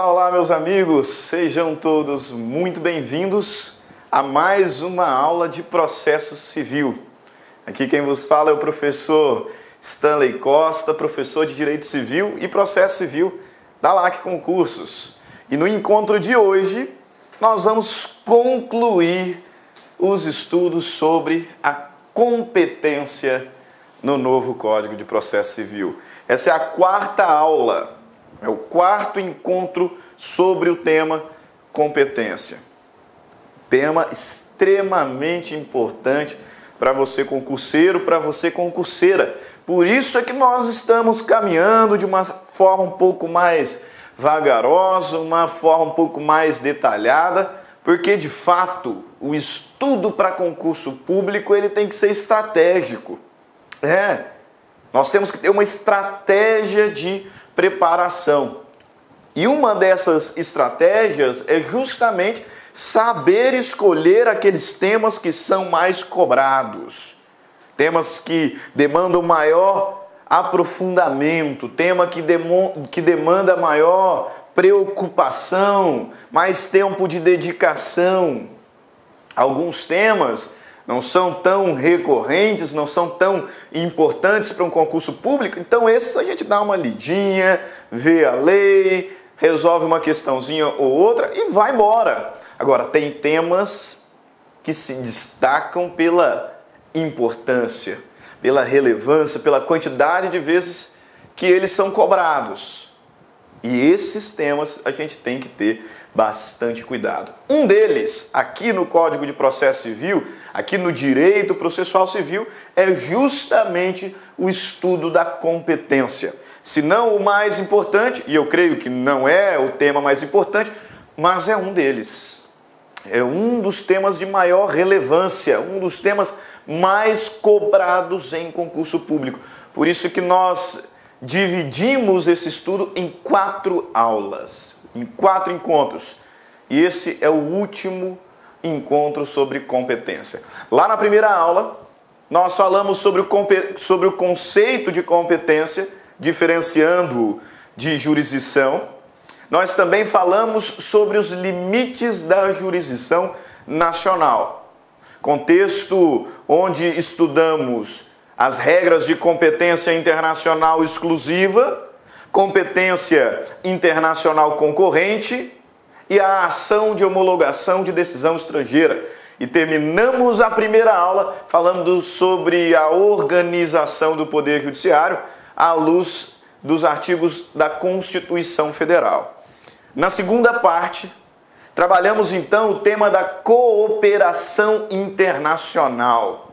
Olá, olá, meus amigos, sejam todos muito bem-vindos a mais uma aula de processo civil. Aqui quem vos fala é o professor Stanley Costa, professor de Direito Civil e Processo Civil da LAC Concursos. E no encontro de hoje, nós vamos concluir os estudos sobre a competência no novo Código de Processo Civil. Essa é a quarta aula. É o quarto encontro sobre o tema competência. Tema extremamente importante para você concurseiro, para você concurseira. Por isso é que nós estamos caminhando de uma forma um pouco mais vagarosa, uma forma um pouco mais detalhada, porque de fato o estudo para concurso público ele tem que ser estratégico. Nós temos que ter uma estratégia de preparação. E uma dessas estratégias é justamente saber escolher aqueles temas que são mais cobrados. Temas que demandam maior aprofundamento, tema que demanda maior preocupação, mais tempo de dedicação. Alguns temas não são tão recorrentes, não são tão importantes para um concurso público, então esses a gente dá uma lidinha, vê a lei, resolve uma questãozinha ou outra e vai embora. Agora, tem temas que se destacam pela importância, pela relevância, pela quantidade de vezes que eles são cobrados. E esses temas a gente tem que ter bastante cuidado. Um deles, aqui no Código de Processo Civil, aqui no Direito Processual Civil, é justamente o estudo da competência. Se não o mais importante, e eu creio que não é o tema mais importante, mas é um deles. É um dos temas de maior relevância, um dos temas mais cobrados em concurso público. Por isso que nós dividimos esse estudo em 4 aulas, em 4 encontros. E esse é o último encontro sobre competência. Lá na primeira aula, nós falamos sobre o conceito de competência, diferenciando-o de jurisdição. Nós também falamos sobre os limites da jurisdição nacional. Contexto onde estudamos as regras de competência internacional exclusiva, competência internacional concorrente e a ação de homologação de decisão estrangeira. E terminamos a primeira aula falando sobre a organização do Poder Judiciário à luz dos artigos da Constituição Federal. Na segunda parte, trabalhamos então o tema da cooperação internacional.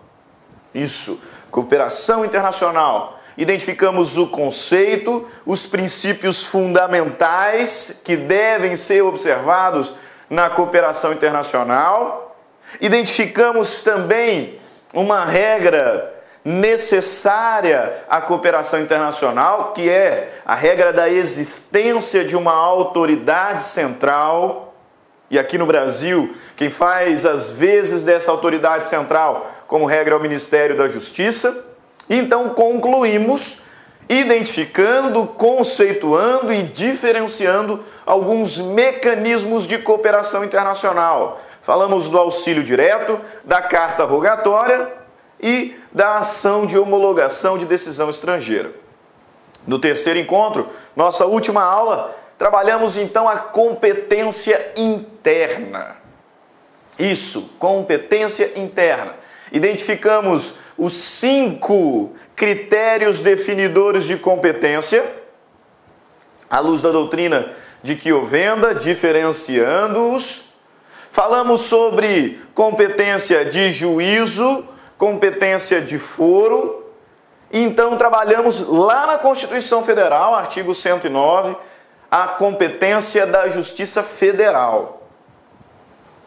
Isso, cooperação internacional. Identificamos o conceito, os princípios fundamentais que devem ser observados na cooperação internacional. Identificamos também uma regra necessária à cooperação internacional, que é a regra da existência de uma autoridade central. E aqui no Brasil, quem faz as vezes dessa autoridade central, como regra, é o Ministério da Justiça. Então concluímos identificando, conceituando e diferenciando alguns mecanismos de cooperação internacional. Falamos do auxílio direto, da carta rogatória e da ação de homologação de decisão estrangeira. No terceiro encontro, nossa última aula, trabalhamos então a competência interna. Isso, competência interna. Identificamos os 5 critérios definidores de competência, à luz da doutrina de Chiovenda, diferenciando-os. Falamos sobre competência de juízo, competência de foro. Então, trabalhamos lá na Constituição Federal, artigo 109, a competência da Justiça Federal.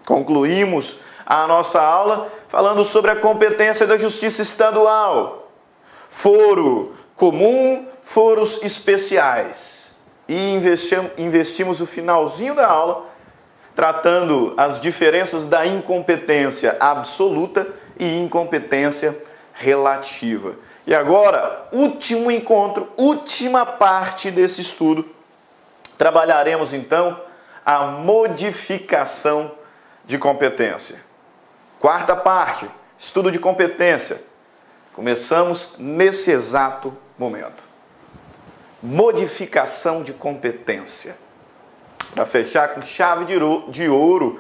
Concluímos a nossa aula falando sobre a competência da Justiça Estadual, foro comum, foros especiais. E investimos o finalzinho da aula tratando as diferenças da incompetência absoluta e incompetência relativa. E agora, último encontro, última parte desse estudo, trabalharemos então a modificação de competência. Quarta parte, estudo de competência. Começamos nesse exato momento. Modificação de competência. Para fechar com chave de ouro,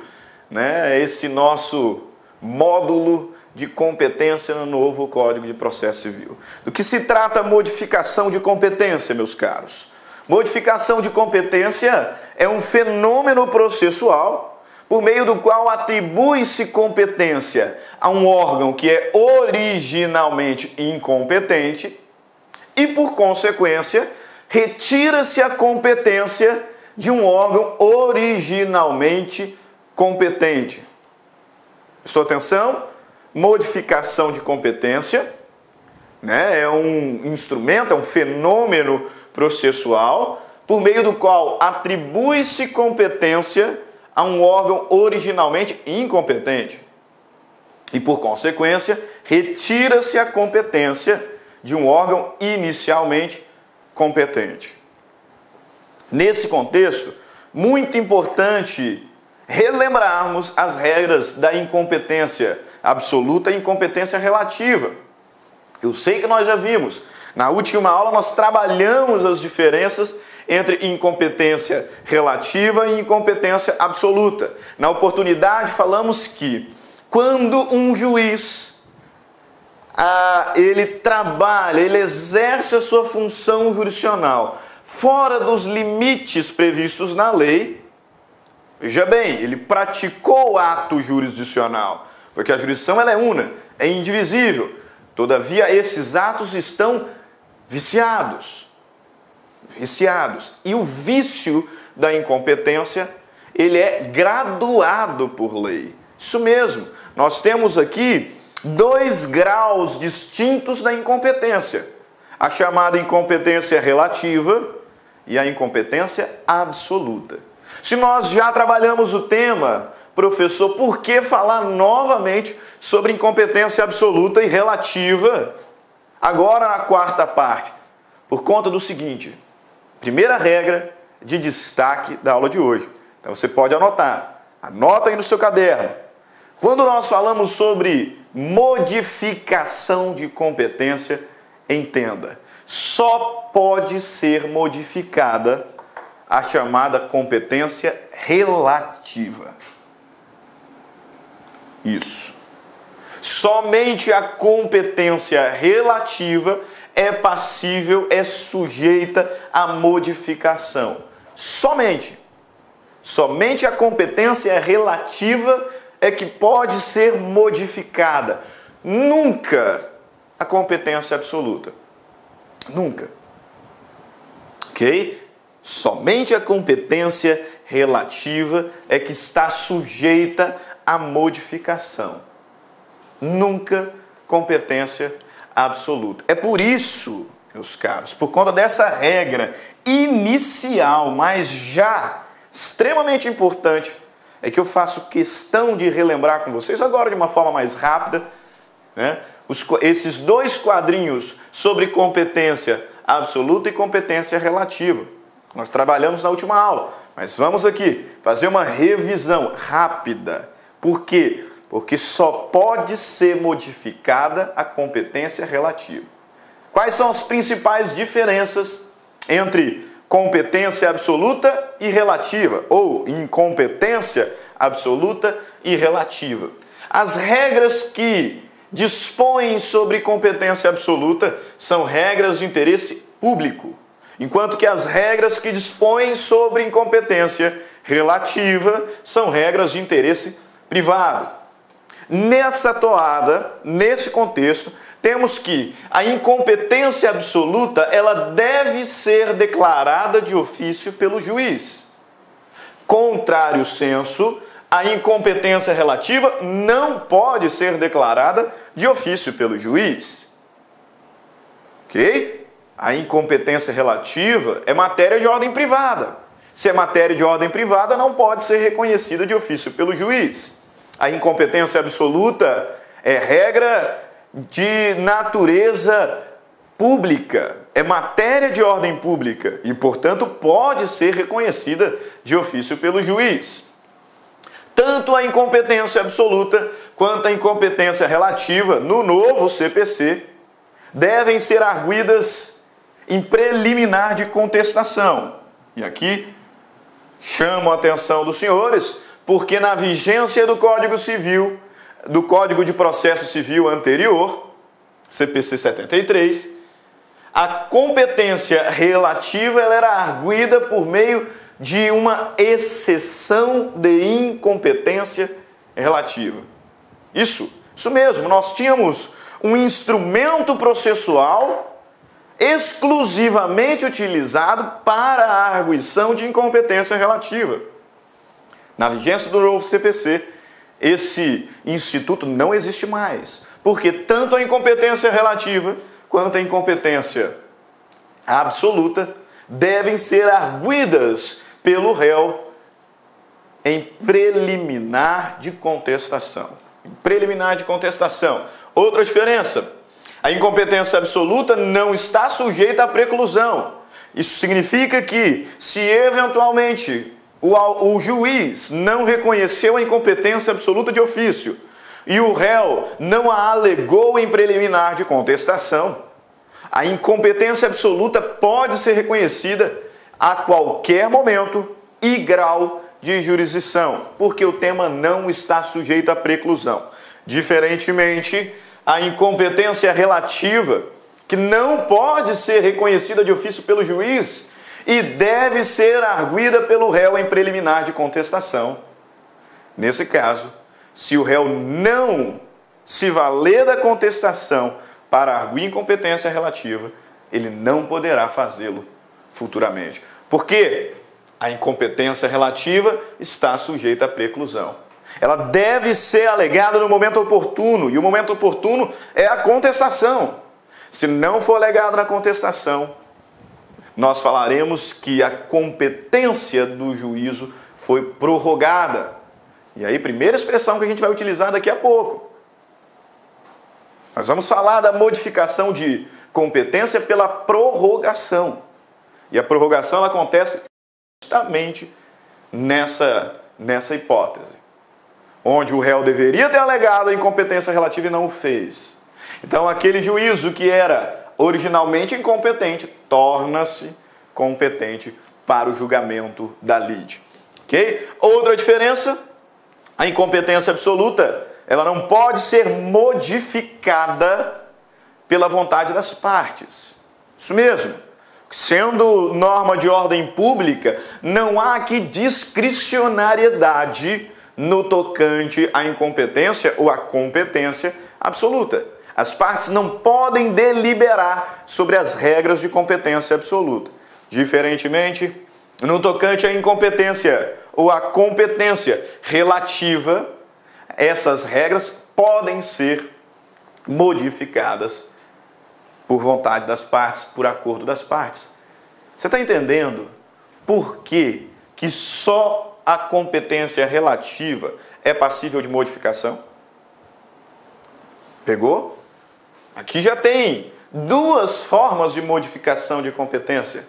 né, esse nosso módulo de competência no novo Código de Processo Civil. Do que se trata a modificação de competência, meus caros? Modificação de competência é um fenômeno processual por meio do qual atribui-se competência a um órgão que é originalmente incompetente e, por consequência, retira-se a competência de um órgão originalmente competente. Prestou atenção? Modificação de competência, né, é um instrumento, é um fenômeno processual por meio do qual atribui-se competência a um órgão originalmente incompetente e, por consequência, retira-se a competência de um órgão inicialmente competente. Nesse contexto, muito importante relembrarmos as regras da incompetência absoluta e incompetência relativa. Eu sei que nós já vimos. Na última aula nós trabalhamos as diferenças entre incompetência relativa e incompetência absoluta. Na oportunidade falamos que quando um juiz ele trabalha, ele exerce a sua função jurisdicional fora dos limites previstos na lei, veja bem, ele praticou o ato jurisdicional, porque a jurisdição ela é una, é indivisível. Todavia, esses atos estão viciados. E o vício da incompetência, ele é graduado por lei. Isso mesmo, nós temos aqui 2 graus distintos da incompetência. A chamada incompetência relativa e a incompetência absoluta. Se nós já trabalhamos o tema, professor, por que falar novamente sobre incompetência absoluta e relativa agora na quarta parte? Por conta do seguinte, primeira regra de destaque da aula de hoje. Então você pode anotar, anota aí no seu caderno. Quando nós falamos sobre modificação de competência, entenda, só pode ser modificada a chamada competência relativa. Isso. Somente a competência relativa é passível, é sujeita à modificação. Somente a competência relativa é que pode ser modificada. Nunca a competência absoluta. Nunca. Ok? Somente a competência relativa é que está sujeita à modificação. Nunca competência absoluta. É por isso, meus caros, por conta dessa regra inicial, mas já extremamente importante, é que eu faço questão de relembrar com vocês agora de uma forma mais rápida, né, esses 2 quadrinhos sobre competência absoluta e competência relativa. Nós trabalhamos na última aula, mas vamos aqui fazer uma revisão rápida. Por quê? Porque só pode ser modificada a competência relativa. Quais são as principais diferenças entre competência absoluta e relativa, ou incompetência absoluta e relativa? As regras que dispõem sobre competência absoluta são regras de interesse público, enquanto que as regras que dispõem sobre incompetência relativa são regras de interesse privado. Nessa toada, nesse contexto, temos que a incompetência absoluta ela deve ser declarada de ofício pelo juiz. Contrário sensu, a incompetência relativa não pode ser declarada de ofício pelo juiz. Ok? A incompetência relativa é matéria de ordem privada. Se é matéria de ordem privada, não pode ser reconhecida de ofício pelo juiz. A incompetência absoluta é regra de natureza pública, é matéria de ordem pública e, portanto, pode ser reconhecida de ofício pelo juiz. Tanto a incompetência absoluta quanto a incompetência relativa no novo CPC devem ser arguidas em preliminar de contestação. E aqui chamo a atenção dos senhores, porque na vigência do Código Civil, do Código de Processo Civil anterior, CPC 73, a competência relativa ela era arguida por meio de uma exceção de incompetência relativa. Isso mesmo, nós tínhamos um instrumento processual exclusivamente utilizado para a arguição de incompetência relativa. Na vigência do novo CPC, esse instituto não existe mais, porque tanto a incompetência relativa quanto a incompetência absoluta devem ser arguidas pelo réu em preliminar de contestação. Em preliminar de contestação. Outra diferença, a incompetência absoluta não está sujeita à preclusão. Isso significa que, se eventualmente o juiz não reconheceu a incompetência absoluta de ofício e o réu não a alegou em preliminar de contestação, a incompetência absoluta pode ser reconhecida a qualquer momento e grau de jurisdição, porque o tema não está sujeito à preclusão. Diferentemente, a incompetência relativa, que não pode ser reconhecida de ofício pelo juiz e deve ser arguida pelo réu em preliminar de contestação. Nesse caso, se o réu não se valer da contestação para arguir incompetência relativa, ele não poderá fazê-lo futuramente. Por quê? A incompetência relativa está sujeita à preclusão. Ela deve ser alegada no momento oportuno, e o momento oportuno é a contestação. Se não for alegado na contestação, nós falaremos que a competência do juízo foi prorrogada. E aí, primeira expressão que a gente vai utilizar daqui a pouco. Nós vamos falar da modificação de competência pela prorrogação. E a prorrogação ela acontece justamente nessa hipótese, onde o réu deveria ter alegado a incompetência relativa e não o fez. Então, aquele juízo que era originalmente incompetente torna-se competente para o julgamento da lide. Ok? Outra diferença, a incompetência absoluta, ela não pode ser modificada pela vontade das partes. Isso mesmo. Sendo norma de ordem pública, não há aqui discricionariedade no tocante à incompetência ou à competência absoluta. As partes não podem deliberar sobre as regras de competência absoluta. Diferentemente, no tocante à incompetência ou à competência relativa, essas regras podem ser modificadas por vontade das partes, por acordo das partes. Você está entendendo por que só a competência relativa é passível de modificação? Pegou? Aqui já tem duas formas de modificação de competência.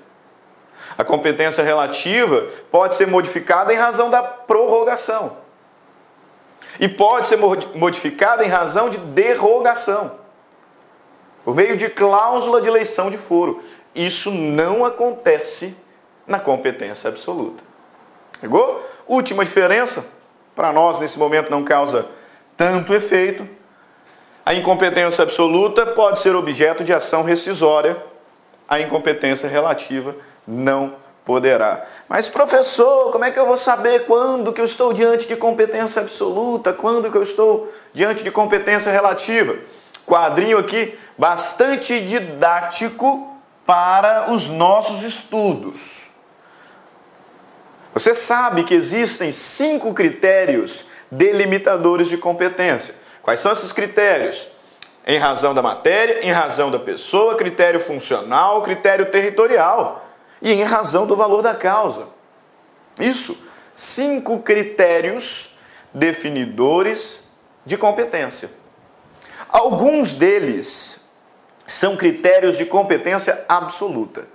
A competência relativa pode ser modificada em razão da prorrogação. E pode ser modificada em razão de derrogação, por meio de cláusula de eleição de foro. Isso não acontece na competência absoluta. Pegou? Última diferença, para nós nesse momento não causa tanto efeito. A incompetência absoluta pode ser objeto de ação rescisória. A incompetência relativa não poderá. Mas, professor, como é que eu vou saber quando que eu estou diante de competência absoluta, quando que eu estou diante de competência relativa? Quadrinho aqui bastante didático para os nossos estudos. Você sabe que existem 5 critérios delimitadores de competência. Quais são esses critérios? Em razão da matéria, em razão da pessoa, critério funcional, critério territorial e em razão do valor da causa. Isso, 5 critérios definidores de competência. Alguns deles são critérios de competência absoluta.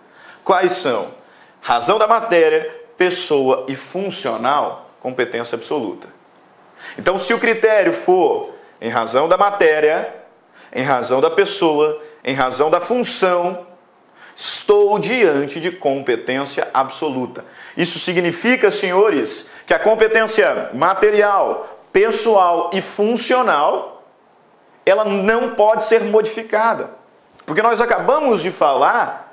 Quais são? Razão da matéria, pessoa e funcional, competência absoluta. Então, se o critério for em razão da matéria, em razão da pessoa, em razão da função, estou diante de competência absoluta. Isso significa, senhores, que a competência material, pessoal e funcional, ela não pode ser modificada. Porque nós acabamos de falar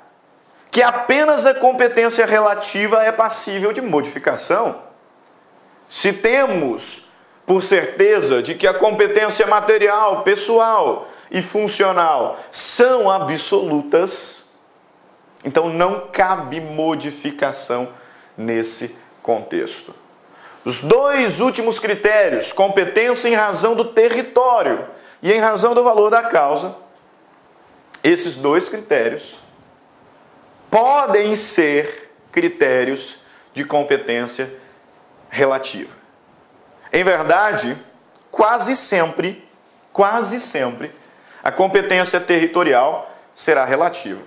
que apenas a competência relativa é passível de modificação. Se temos por certeza de que a competência material, pessoal e funcional são absolutas, então não cabe modificação nesse contexto. Os dois últimos critérios, competência em razão do território e em razão do valor da causa, esses dois critérios podem ser critérios de competência relativa. Em verdade, quase sempre, a competência territorial será relativa.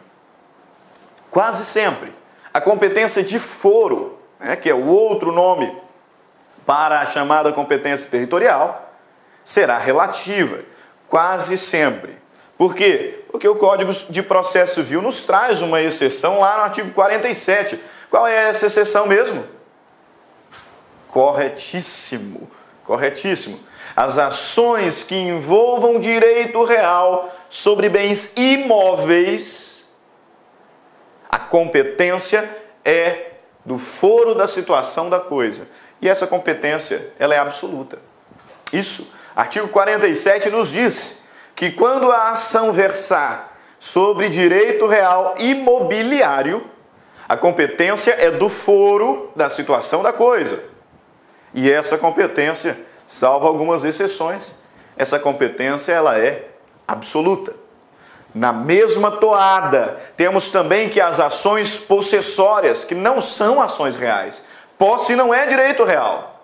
Quase sempre. A competência de foro, que é o outro nome para a chamada competência territorial, será relativa. Quase sempre. Por quê? Porque o Código de Processo Civil nos traz uma exceção lá no artigo 47. Qual é essa exceção mesmo? Corretíssimo. As ações que envolvam direito real sobre bens imóveis, a competência é do foro da situação da coisa. E essa competência, ela é absoluta. Isso, artigo 47 nos diz que quando a ação versar sobre direito real imobiliário, a competência é do foro da situação da coisa. E essa competência, salvo algumas exceções, essa competência ela é absoluta. Na mesma toada, temos também que as ações possessórias, que não são ações reais. Posse não é direito real.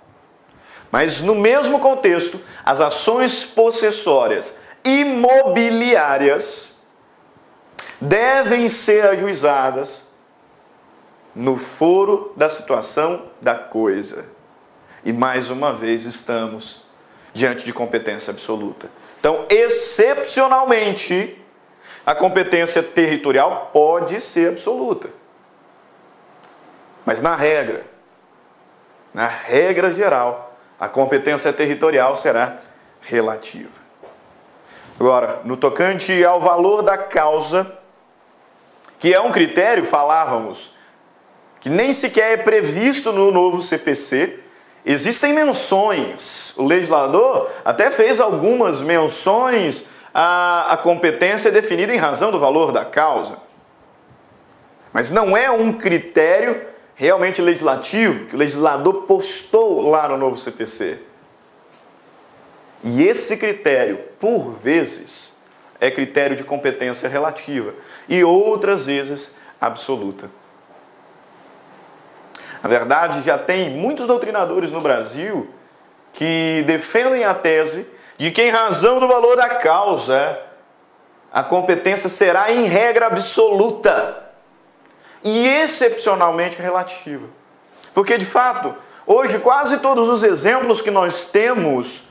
Mas no mesmo contexto, as ações possessórias imobiliárias devem ser ajuizadas no foro da situação da coisa. E mais uma vez estamos diante de competência absoluta. Então, excepcionalmente, a competência territorial pode ser absoluta. Mas na regra geral, a competência territorial será relativa. Agora, no tocante ao valor da causa, que é um critério, falávamos, que nem sequer é previsto no novo CPC, existem menções. O legislador até fez algumas menções à competência definida em razão do valor da causa. Mas não é um critério realmente legislativo que o legislador postou lá no novo CPC. E esse critério, por vezes, é critério de competência relativa e outras vezes absoluta. Na verdade, já tem muitos doutrinadores no Brasil que defendem a tese de que, em razão do valor da causa, a competência será, em regra, absoluta e excepcionalmente relativa. Porque, de fato, hoje quase todos os exemplos que nós temos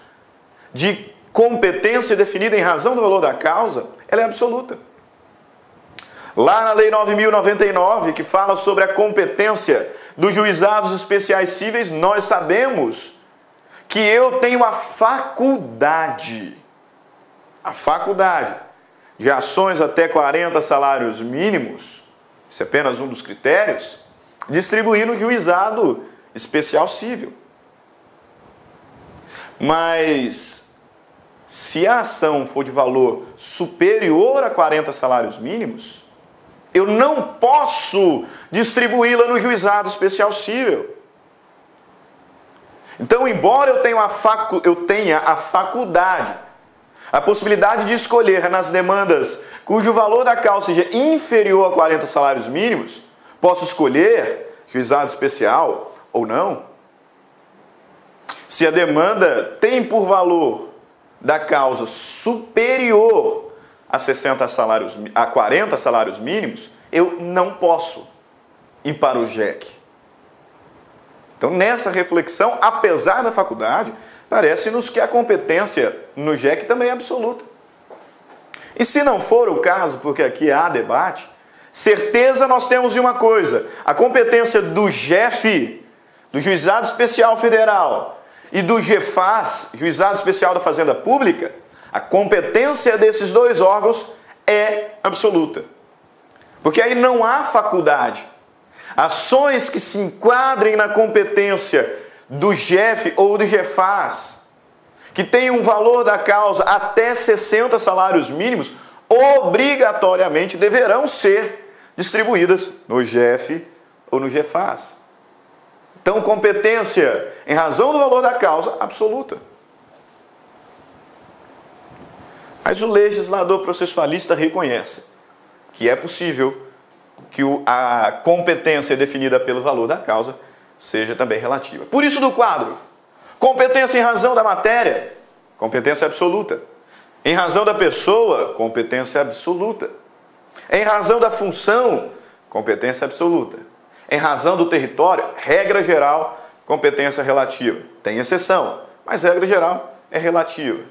de competência definida em razão do valor da causa, ela é absoluta. Lá na Lei 9.099, que fala sobre a competência dos juizados especiais cíveis, nós sabemos que eu tenho a faculdade de ações até 40 salários mínimos, isso é apenas um dos critérios, distribuir no juizado especial cível. Mas se a ação for de valor superior a 40 salários mínimos, eu não posso distribuí-la no juizado especial cível. Então, embora eu tenha a faculdade, a possibilidade de escolher nas demandas cujo valor da causa seja inferior a 40 salários mínimos, posso escolher juizado especial ou não. Se a demanda tem por valor da causa superior a 40 salários mínimos, eu não posso ir para o JEC. Então, nessa reflexão, apesar da faculdade, parece-nos que a competência no JEC também é absoluta. E se não for o caso, porque aqui há debate, certeza nós temos de uma coisa: a competência do JEF, do Juizado Especial Federal, e do JEFAS, Juizado Especial da Fazenda Pública, a competência desses dois órgãos é absoluta. Porque aí não há faculdade. Ações que se enquadrem na competência do JEF ou do JEFAS, que tem um valor da causa até 60 salários mínimos, obrigatoriamente deverão ser distribuídas no JEF ou no JEFAS. Então, competência em razão do valor da causa absoluta. Mas o legislador processualista reconhece que é possível que a competência definida pelo valor da causa seja também relativa. Por isso, do quadro, competência em razão da matéria, competência absoluta. Em razão da pessoa, competência absoluta. Em razão da função, competência absoluta. Em razão do território, regra geral, competência relativa. Tem exceção, mas regra geral é relativa.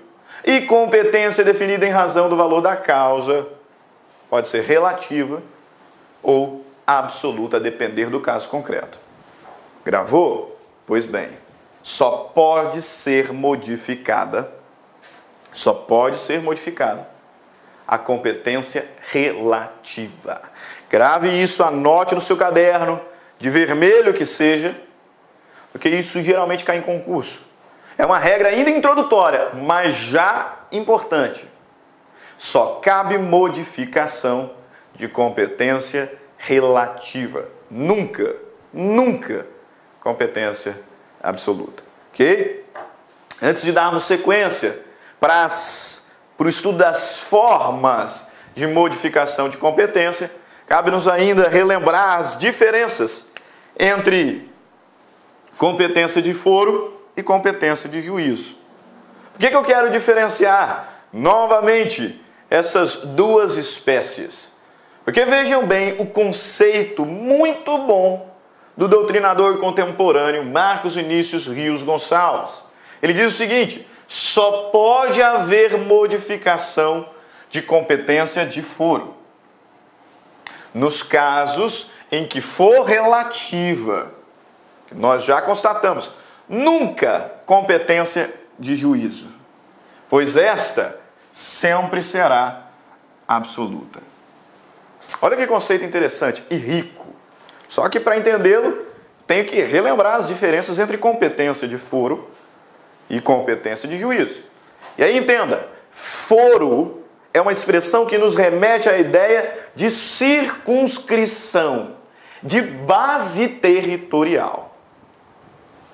E competência definida em razão do valor da causa pode ser relativa ou absoluta, a depender do caso concreto. Gravou? Pois bem, só pode ser modificada a competência relativa. Grave isso, anote no seu caderno, de vermelho que seja, porque isso geralmente cai em concurso. É uma regra ainda introdutória, mas já importante. Só cabe modificação de competência relativa. Nunca competência absoluta. Ok? Antes de darmos sequência para o estudo das formas de modificação de competência, cabe-nos ainda relembrar as diferenças entre competência de foro e competência de juízo. Por que eu quero diferenciar novamente essas duas espécies? Porque vejam bem o conceito muito bom do doutrinador contemporâneo Marcos Vinícius Rios Gonçalves. Ele diz o seguinte: só pode haver modificação de competência de foro nos casos em que for relativa, que nós já constatamos, nunca competência de juízo, pois esta sempre será absoluta. Olha que conceito interessante e rico. Só que para entendê-lo, tenho que relembrar as diferenças entre competência de foro e competência de juízo. E aí entenda, foro é uma expressão que nos remete à ideia de circunscrição, de base territorial.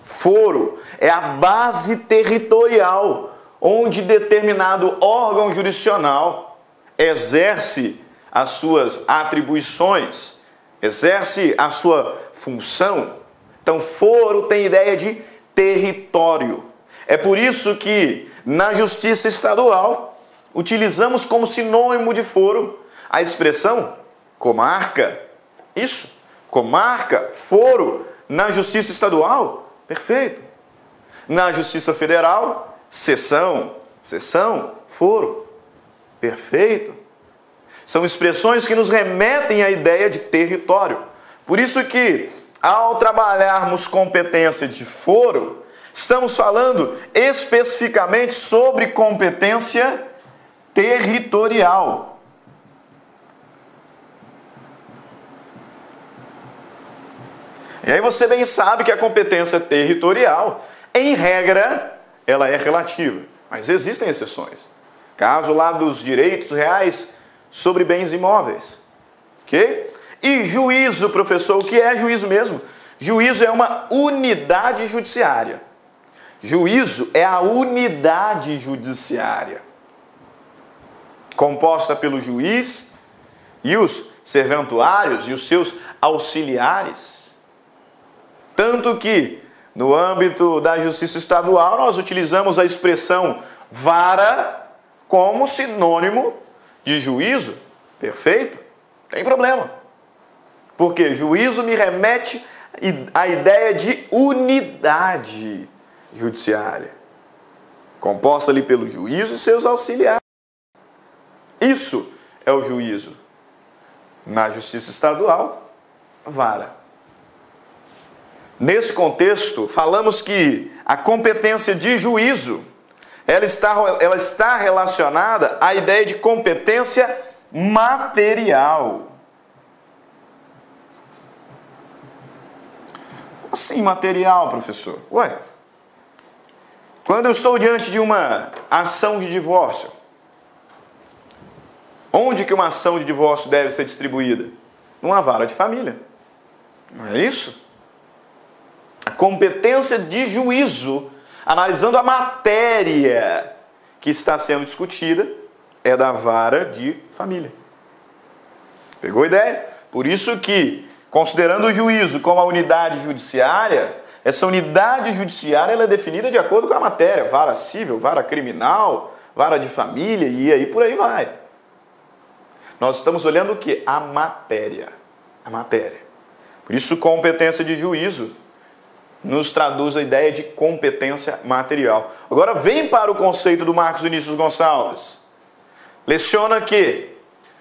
Foro é a base territorial onde determinado órgão jurisdicional exerce as suas atribuições, exerce a sua função. Então, foro tem ideia de território. É por isso que, na Justiça Estadual, utilizamos como sinônimo de foro a expressão comarca. Isso, comarca, foro. Na Justiça Estadual, perfeito. Na Justiça Federal, seção, foro. Perfeito. São expressões que nos remetem à ideia de território. Por isso que, ao trabalharmos competência de foro, estamos falando especificamente sobre competência territorial. E aí você bem sabe que a competência territorial, em regra, ela é relativa. Mas existem exceções. Caso lá dos direitos reais sobre bens imóveis. Ok? E juízo, professor, o que é juízo mesmo? Juízo é uma unidade judiciária. Juízo é a unidade judiciária, composta pelo juiz e os serventuários e os seus auxiliares. Tanto que, no âmbito da Justiça Estadual, nós utilizamos a expressão vara como sinônimo de juízo, perfeito, tem problema. Porque juízo me remete à ideia de unidade judiciária, composta ali pelo juízo e seus auxiliares. Isso é o juízo. Na justiça estadual, vara. Nesse contexto, falamos que a competência de juízo, ela está relacionada à ideia de competência material. Como assim material, professor? Ué, quando eu estou diante de uma ação de divórcio, onde que uma ação de divórcio deve ser distribuída? Numa vara de família. Não é isso? A competência de juízo, analisando a matéria que está sendo discutida, é da vara de família. Pegou a ideia? Por isso que, considerando o juízo como a unidade judiciária, essa unidade judiciária ela é definida de acordo com a matéria. Vara civil, vara criminal, vara de família e aí por aí vai. Nós estamos olhando o quê? A matéria. A matéria. Por isso, competência de juízo nos traduz a ideia de competência material. Agora, vem para o conceito do Marcos Vinícius Gonçalves. Leciona que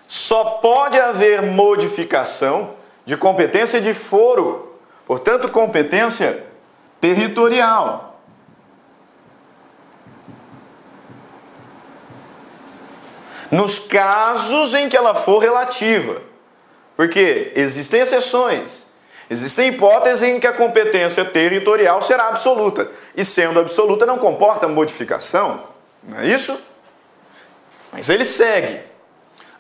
só pode haver modificação de competência de foro, portanto, competência territorial. Nos casos em que ela for relativa. Porque existem exceções. Existem hipóteses em que a competência territorial será absoluta. E sendo absoluta não comporta modificação. Não é isso? Mas ele segue.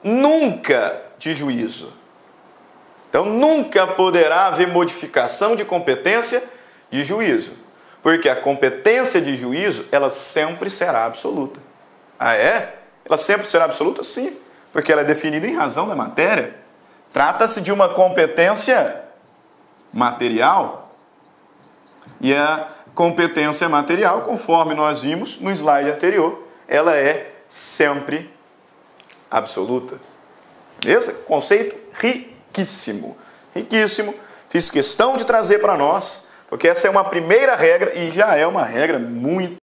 Nunca de juízo. Então nunca poderá haver modificação de competência de juízo. Porque a competência de juízo, ela sempre será absoluta. Ah, é? Ela sempre será absoluta? Sim. Porque ela é definida em razão da matéria. Trata-se de uma competência material, e a competência material, conforme nós vimos no slide anterior, ela é sempre absoluta. Beleza? Conceito riquíssimo. Riquíssimo. Fiz questão de trazer para nós, porque essa é uma primeira regra e já é uma regra muito